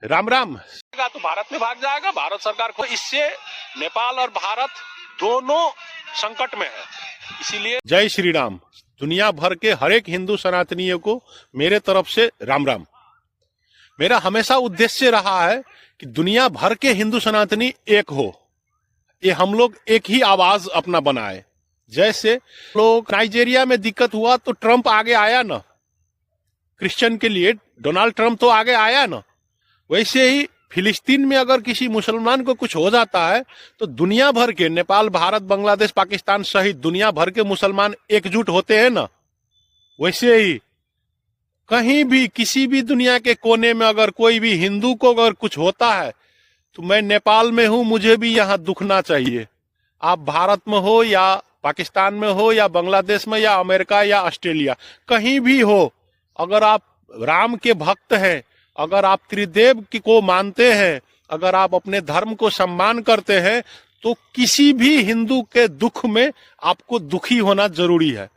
राम राम। तो भारत में भाग जाएगा, भारत सरकार को इससे नेपाल और भारत दोनों संकट में है। इसीलिए जय श्री राम। दुनिया भर के हर एक हिंदू सनातनियों को मेरे तरफ से राम राम। मेरा हमेशा उद्देश्य रहा है कि दुनिया भर के हिंदू सनातनी एक हो, ये हम लोग एक ही आवाज अपना बनाए। जैसे लोग नाइजीरिया में दिक्कत हुआ तो ट्रंप आगे आया ना, क्रिश्चियन के लिए डोनाल्ड ट्रंप तो आगे आया ना। वैसे ही फिलिस्तीन में अगर किसी मुसलमान को कुछ हो जाता है तो दुनिया भर के नेपाल, भारत, बांग्लादेश, पाकिस्तान सहित दुनिया भर के मुसलमान एकजुट होते हैं ना। वैसे ही कहीं भी किसी भी दुनिया के कोने में अगर कोई भी हिंदू को अगर कुछ होता है तो मैं नेपाल में हूं, मुझे भी यहाँ दुखना चाहिए। आप भारत में हो या पाकिस्तान में हो या बांग्लादेश में या अमेरिका या ऑस्ट्रेलिया, कहीं भी हो, अगर आप राम के भक्त हैं, अगर आप त्रिदेव को मानते हैं, अगर आप अपने धर्म को सम्मान करते हैं, तो किसी भी हिंदू के दुख में आपको दुखी होना जरूरी है।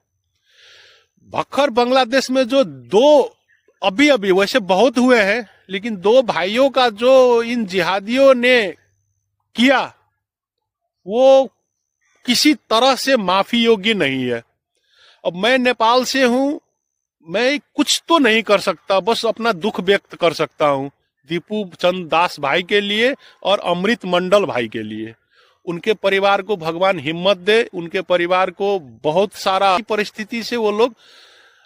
बखर बांग्लादेश में जो दो अभी वैसे बहुत हुए हैं, लेकिन दो भाइयों का जो इन जिहादियों ने किया वो किसी तरह से माफी योग्य नहीं है। अब मैं नेपाल से हूं, मैं कुछ तो नहीं कर सकता, बस अपना दुख व्यक्त कर सकता हूं दीपू चंद दास भाई के लिए और अमृत मंडल भाई के लिए। उनके परिवार को भगवान हिम्मत दे, उनके परिवार को बहुत सारा परिस्थिति से वो लोग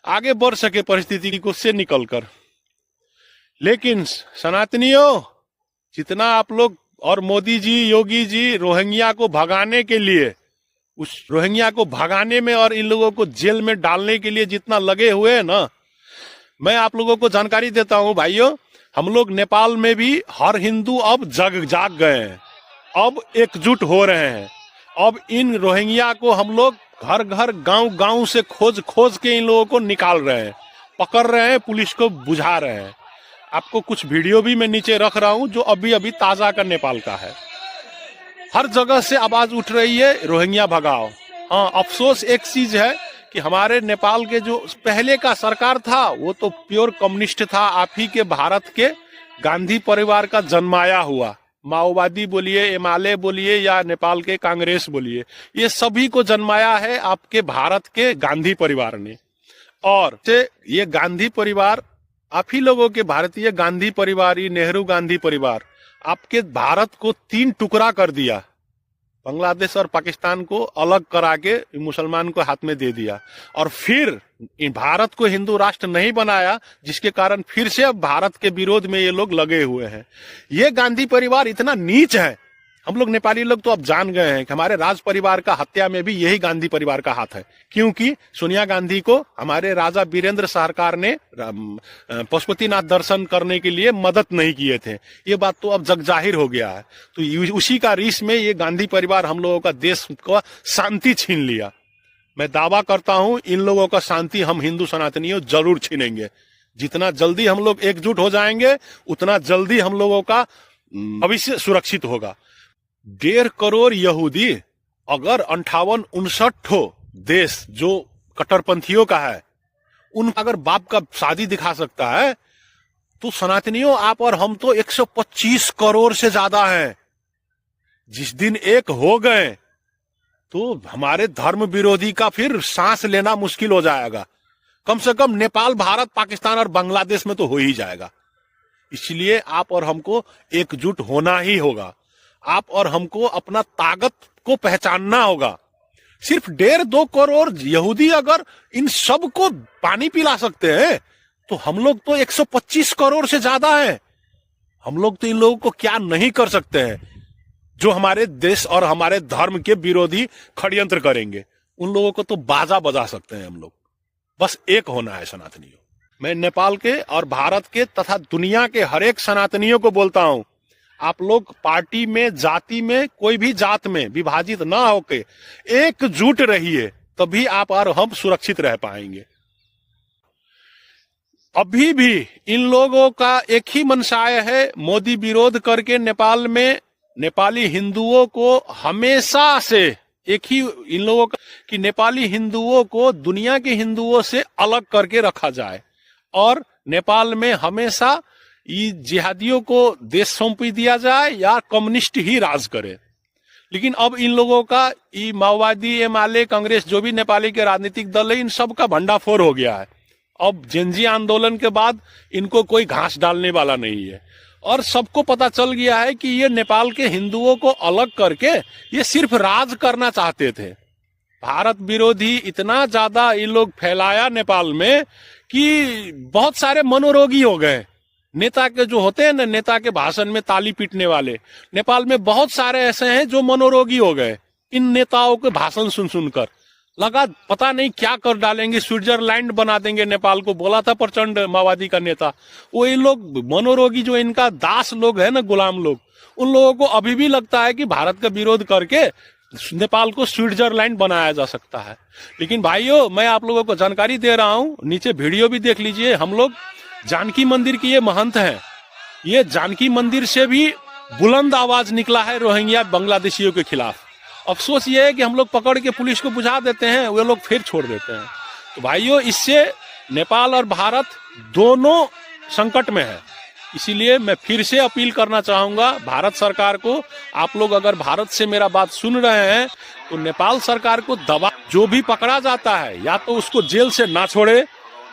आगे बढ़ सके, परिस्थिति को से निकलकर। लेकिन सनातनियों, जितना आप लोग और मोदी जी, योगी जी रोहिंग्या को भगाने के लिए, उस रोहिंग्या को भगाने में और इन लोगों को जेल में डालने के लिए जितना लगे हुए हैं ना, मैं आप लोगों को जानकारी देता हूं भाइयों, हम लोग नेपाल में भी हर हिंदू अब जाग गए हैं, अब एकजुट हो रहे हैं। अब इन रोहिंग्या को हम लोग घर घर गांव से खोज के इन लोगों को निकाल रहे हैं, पकड़ रहे हैं, पुलिस को बुझा रहे हैं। आपको कुछ वीडियो भी मैं नीचे रख रहा हूं जो अभी ताजा का नेपाल का है। हर जगह से आवाज उठ रही है रोहिंग्या भगाओ। हाँ, अफसोस एक चीज है कि हमारे नेपाल के जो पहले का सरकार था वो तो प्योर कम्युनिस्ट था। आप ही के भारत के गांधी परिवार का जन्माया हुआ, माओवादी बोलिए, एमाले बोलिए या नेपाल के कांग्रेस बोलिए, ये सभी को जन्माया है आपके भारत के गांधी परिवार ने। और ये गांधी परिवार, आप ही लोगों के भारतीय गांधी परिवार, नेहरू गांधी परिवार आपके भारत को 3 टुकड़ा कर दिया, बांग्लादेश और पाकिस्तान को अलग करा के मुसलमान को हाथ में दे दिया, और फिर भारत को हिंदू राष्ट्र नहीं बनाया, जिसके कारण फिर से अब भारत के विरोध में ये लोग लगे हुए हैं। ये गांधी परिवार इतना नीच है, हम लोग नेपाली लोग तो अब जान गए हैं कि हमारे राज परिवार का हत्या में भी यही गांधी परिवार का हाथ है। क्योंकि सोनिया गांधी को हमारे राजा वीरेंद्र सरकार ने पशुपतिनाथ दर्शन करने के लिए मदद नहीं किए थे, ये बात तो अब जग जाहिर हो गया है। तो उसी का रीस में ये गांधी परिवार हम लोगों का देश का शांति छीन लिया। मैं दावा करता हूं इन लोगों का शांति हम हिंदू सनातनियों जरूर छीनेंगे। जितना जल्दी हम लोग एकजुट हो जाएंगे उतना जल्दी हम लोगों का भविष्य सुरक्षित होगा। 1.5 करोड़ यहूदी अगर 58-59 देश जो कट्टरपंथियों का है, उन अगर बाप का शादी दिखा सकता है, तो सनातनियों आप और हम तो 125 करोड़ से ज्यादा हैं। जिस दिन एक हो गए तो हमारे धर्म विरोधी का फिर सांस लेना मुश्किल हो जाएगा। कम से कम नेपाल, भारत, पाकिस्तान और बांग्लादेश में तो हो ही जाएगा। इसलिए आप और हमको एकजुट होना ही होगा। आप और हमको अपना ताकत को पहचानना होगा। सिर्फ 1.5-2 करोड़ यहूदी अगर इन सब को पानी पिला सकते हैं तो हम लोग तो 125 करोड़ से ज्यादा हैं। हम लोग तो इन लोगों को क्या नहीं कर सकते हैं जो हमारे देश और हमारे धर्म के विरोधी षड्यंत्र करेंगे। उन लोगों को तो बाजा बजा सकते हैं हम लोग। बस एक होना है सनातनियों। मैं नेपाल के और भारत के तथा दुनिया के हर एक सनातनियों को बोलता हूं, आप लोग पार्टी में, जाति में, कोई भी जात में विभाजित ना होके एकजुट रहिए, तभी आप और हम सुरक्षित रह पाएंगे। अभी भी इन लोगों का एक ही मनसाय है, मोदी विरोध करके नेपाल में नेपाली हिंदुओं को हमेशा से एक ही इन लोगों का कि नेपाली हिंदुओं को दुनिया के हिंदुओं से अलग करके रखा जाए और नेपाल में हमेशा ये जिहादियों को देश सौंपी दिया जाए या कम्युनिस्ट ही राज करे। लेकिन अब इन लोगों का ये माओवादी, एमआलए, कांग्रेस, जो भी नेपाली के राजनीतिक दल है, इन सब का भंडाफोड़ हो गया है। अब जेनजी आंदोलन के बाद इनको कोई घास डालने वाला नहीं है और सबको पता चल गया है कि ये नेपाल के हिंदुओं को अलग करके ये सिर्फ राज करना चाहते थे। भारत विरोधी इतना ज्यादा ये लोग फैलाया नेपाल में कि बहुत सारे मनोरोगी हो गए। नेता के जो होते हैं ना, नेता के भाषण में ताली पीटने वाले, नेपाल में बहुत सारे ऐसे हैं जो मनोरोगी हो गए इन नेताओं के भाषण सुन सुनकर। लगा पता नहीं क्या कर डालेंगे, स्विट्जरलैंड बना देंगे नेपाल को, बोला था प्रचंड माओवादी का नेता। वो इन लोग मनोरोगी जो इनका दास लोग है ना, गुलाम लोग, उन लोगों को अभी भी लगता है कि भारत का विरोध करके नेपाल को स्विट्जरलैंड बनाया जा सकता है। लेकिन भाइयों, मैं आप लोगों को जानकारी दे रहा हूं, नीचे वीडियो भी देख लीजिए। हम लोग जानकी मंदिर की ये महंत हैं। ये जानकी मंदिर से भी बुलंद आवाज निकला है रोहिंग्या बांग्लादेशियों के खिलाफ। अफसोस ये है कि हम लोग पकड़ के पुलिस को बुझा देते हैं, वे लोग फिर छोड़ देते हैं। तो भाइयों, इससे नेपाल और भारत दोनों संकट में है। इसीलिए मैं फिर से अपील करना चाहूंगा भारत सरकार को, आप लोग अगर भारत से मेरा बात सुन रहे हैं तो नेपाल सरकार को दबा, जो भी पकड़ा जाता है या तो उसको जेल से ना छोड़े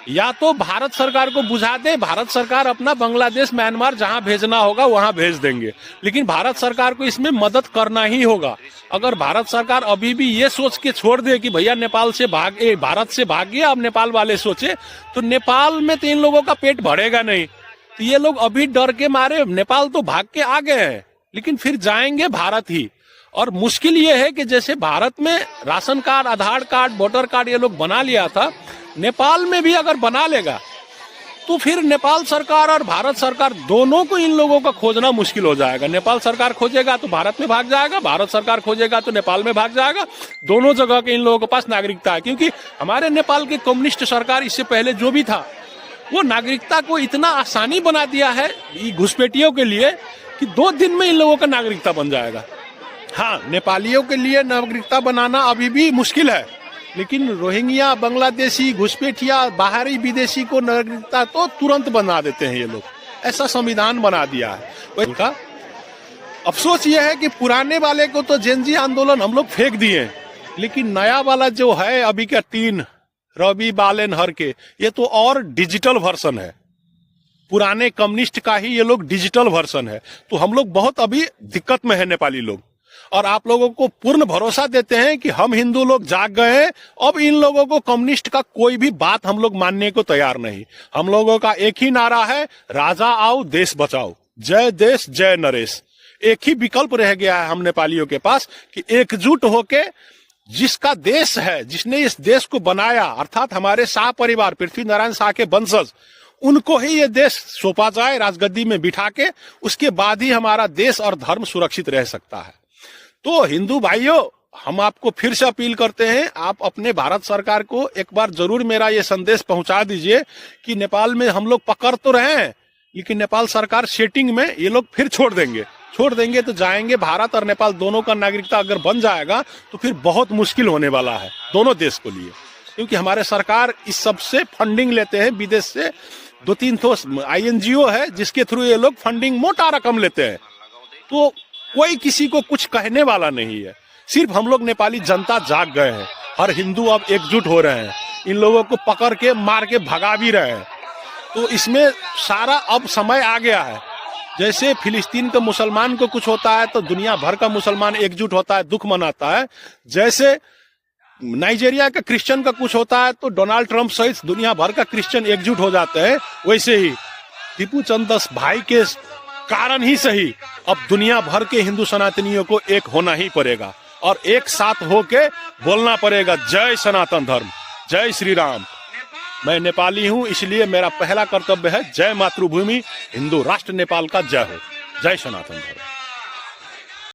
या तो भारत सरकार को बुझा दे। भारत सरकार अपना बांग्लादेश, म्यांमार जहां भेजना होगा वहां भेज देंगे, लेकिन भारत सरकार को इसमें मदद करना ही होगा। अगर भारत सरकार अभी भी ये सोच के छोड़ दे कि भैया नेपाल से भागे, भारत से भाग गया, अब नेपाल वाले सोचे, तो नेपाल में तो इन लोगों का पेट भरेगा नहीं। तो ये लोग अभी डर के मारे नेपाल तो भाग के आ गए हैं, लेकिन फिर जाएंगे भारत ही। और मुश्किल ये है कि जैसे भारत में राशन कार्ड, आधार कार्ड, वोटर कार्ड ये लोग बना लिया था, नेपाल में भी अगर बना लेगा तो फिर नेपाल सरकार और भारत सरकार दोनों को इन लोगों का खोजना मुश्किल हो जाएगा। नेपाल सरकार खोजेगा तो भारत में भाग जाएगा, भारत सरकार खोजेगा तो नेपाल में भाग जाएगा। दोनों जगह के इन लोगों के पास नागरिकता है, क्योंकि हमारे नेपाल की कम्युनिस्ट सरकार इससे पहले जो भी था वो नागरिकता को इतना आसानी बना दिया है घुसपैठियों के लिए कि 2 दिन में इन लोगों का नागरिकता बन जाएगा। हाँ, नेपालियों के लिए नागरिकता बनाना अभी भी मुश्किल है, लेकिन रोहिंग्या, बांग्लादेशी, घुसपैठिया, बाहरी विदेशी को नागरिकता तो तुरंत बना देते हैं ये लोग। ऐसा संविधान बना दिया है उनका। अफसोस ये है कि पुराने वाले को तो जेनजी आंदोलन हम लोग फेंक दिए, लेकिन नया वाला जो है अभी का 3 रवि बालेन हर के, ये तो और डिजिटल वर्जन है। पुराने कम्युनिस्ट का ही ये लोग डिजिटल वर्जन है। तो हम लोग बहुत अभी दिक्कत में है नेपाली लोग, और आप लोगों को पूर्ण भरोसा देते हैं कि हम हिंदू लोग जाग गए हैं। अब इन लोगों को कम्युनिस्ट का कोई भी बात हम लोग मानने को तैयार नहीं। हम लोगों का एक ही नारा है, राजा आओ देश बचाओ, जय देश जय नरेश। एक ही विकल्प रह गया है हम नेपालियों के पास कि एकजुट होके जिसका देश है, जिसने इस देश को बनाया, अर्थात हमारे शाह परिवार, पृथ्वी नारायण शाह के वंशज, उनको ही ये देश सौंपा जाए राजगद्दी में बिठा के। उसके बाद ही हमारा देश और धर्म सुरक्षित रह सकता है। तो हिंदू भाइयों, हम आपको फिर से अपील करते हैं, आप अपने भारत सरकार को एक बार जरूर मेरा ये संदेश पहुंचा दीजिए कि नेपाल में हम लोग पकड़ तो रहे हैं, लेकिन नेपाल सरकार सेटिंग में ये लोग फिर छोड़ देंगे तो जाएंगे। भारत और नेपाल दोनों का नागरिकता अगर बन जाएगा तो फिर बहुत मुश्किल होने वाला है दोनों देश को लिए, क्योंकि हमारे सरकार इस सब से फंडिंग लेते हैं विदेश से। 2-3 तो INGO है जिसके थ्रू ये लोग फंडिंग मोटा रकम लेते हैं। तो कोई किसी को कुछ कहने वाला नहीं है, सिर्फ हम लोग नेपाली जनता जाग गए हैं। हर हिंदू अब एकजुट हो रहे हैं, इन लोगों को पकड़ के मार के भगा भी रहे हैं। तो इसमें सारा अब समय आ गया है। जैसे फिलिस्तीन के मुसलमान को कुछ होता है तो दुनिया भर का मुसलमान एकजुट होता है, दुख मनाता है। जैसे नाइजीरिया का क्रिश्चियन का कुछ होता है तो डोनाल्ड ट्रंप सहित दुनिया भर का क्रिश्चियन एकजुट हो जाते हैं। वैसे ही टीपू चंद दास भाई के कारण ही सही अब दुनिया भर के हिंदू सनातनियों को एक होना ही पड़ेगा और एक साथ होके बोलना पड़ेगा, जय सनातन धर्म, जय श्री राम। मैं नेपाली हूं, इसलिए मेरा पहला कर्तव्य है जय मातृभूमि, हिंदू राष्ट्र नेपाल का जय हो, जय सनातन धर्म।